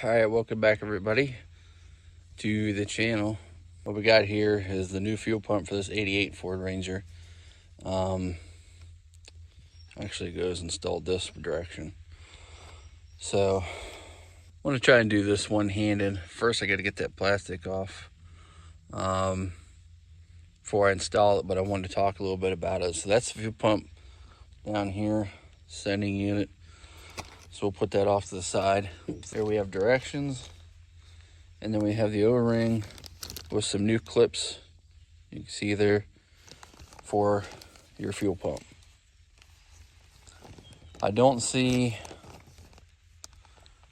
All right, welcome back everybody to the channel. What we got here is the new fuel pump for this 88 Ford Ranger. Actually goes installed this direction. So I want to try and do this one-handed. First I got to get that plastic off before I install it, but I wanted to talk a little bit about it. So that's the fuel pump down here, sending unit. So we'll put that off to the side. Here we have directions, and then we have the O-ring with some new clips you can see there for your fuel pump. I don't see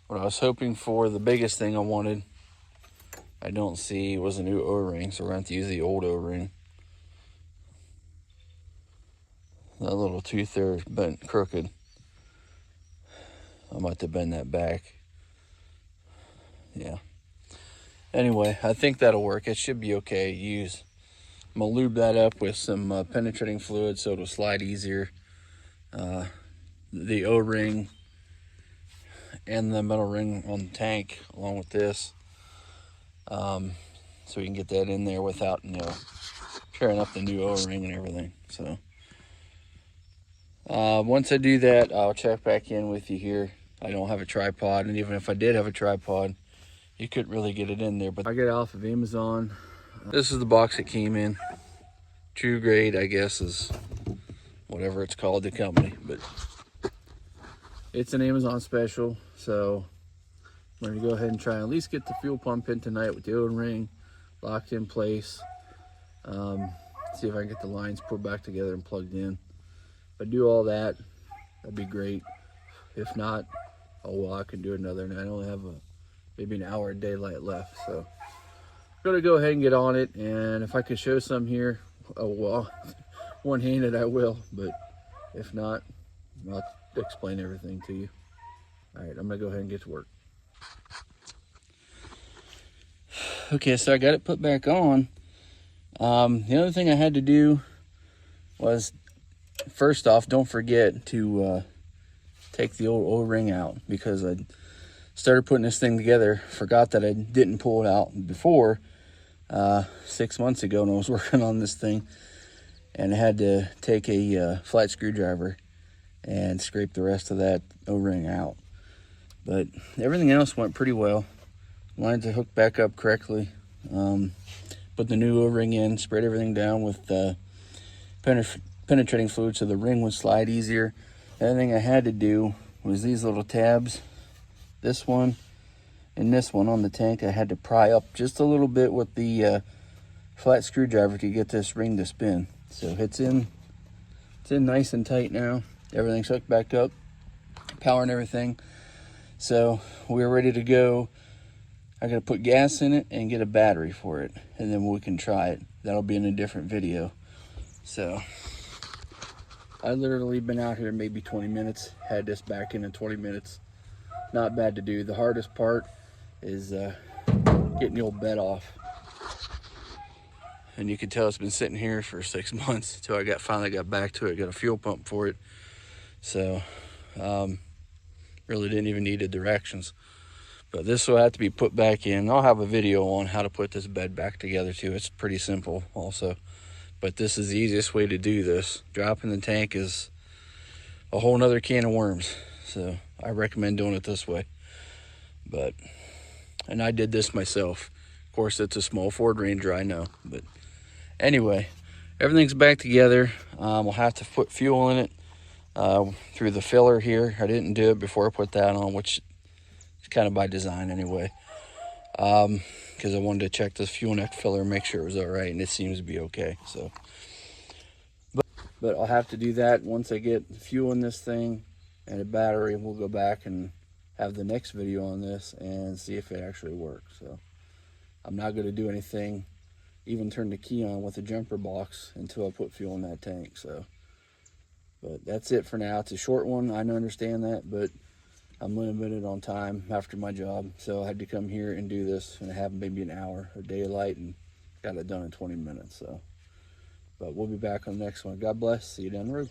what I was hoping for. The biggest thing I wanted, I don't see, was a new O-ring, so we're going to have to use the old O-ring. That little tooth there is bent crooked. I'm about to bend that back. Yeah. Anyway, I think that'll work. It should be okay to use. I'm going to lube that up with some penetrating fluid so it'll slide easier. The O-ring and the metal ring on the tank along with this. So we can get that in there without, tearing up the new O-ring and everything. So once I do that, I'll check back in with you here. I don't have a tripod, and even if I did have a tripod, you couldn't really get it in there. But I got it off of Amazon. This is the box it came in. True Grade, I guess, is whatever it's called, the company. But it's an Amazon special, so I'm going to go ahead and try and at least get the fuel pump in tonight with the O-ring locked in place. See if I can get the lines put back together and plugged in. If I do all that, that'd be great. If not, I can do another, and I only have maybe an hour of daylight left. So I'm gonna go ahead and get on it, and if I could show some here, one-handed I will, but if not, I'll explain everything to you. All right, I'm gonna go ahead and get to work. Okay, so I got it put back on. The other thing I had to do was, first off, don't forget to take the old O-ring out, because I started putting this thing together, forgot that I didn't pull it out before 6 months ago when I was working on this thing, and I had to take a flat screwdriver and scrape the rest of that O-ring out. But everything else went pretty well. Lines are hooked back up correctly. Put the new O-ring in, sprayed everything down with penetrating fluid so the ring would slide easier. The other thing I had to do was these little tabs, this one and this one on the tank, I had to pry up just a little bit with the flat screwdriver to get this ring to spin. So it's in nice and tight now. Everything's hooked back up, power and everything. So we're ready to go. I gotta put gas in it and get a battery for it, and then we can try it. That'll be in a different video. So I've literally been out here maybe 20 minutes, had this back in 20 minutes. Not bad to do. The hardest part is getting the old bed off. And you can tell it's been sitting here for 6 months until I finally got back to it, got a fuel pump for it. So really didn't even need the directions. But this will have to be put back in. I'll have a video on how to put this bed back together too. It's pretty simple also. But this is the easiest way to do this. Dropping the tank is a whole nother can of worms. So I recommend doing it this way. And I did this myself. Of course, it's a small Ford Ranger, I know. But anyway, everything's back together. We'll have to put fuel in it through the filler here. I didn't do it before I put that on, which is kind of by design anyway. Because I wanted to check this fuel neck filler and make sure it was all right, and it seems to be okay. So, but I'll have to do that once I get fuel in this thing and a battery. We'll go back and have the next video on this and see if it actually works. So I'm not going to do anything, even turn the key on with the jumper box, until I put fuel in that tank. So, but that's it for now. It's a short one, I understand that, but I'm limited on time after my job, so I had to come here and do this, and I have maybe an hour of daylight and got it done in 20 minutes. So, but we'll be back on the next one. God bless. See you down the road.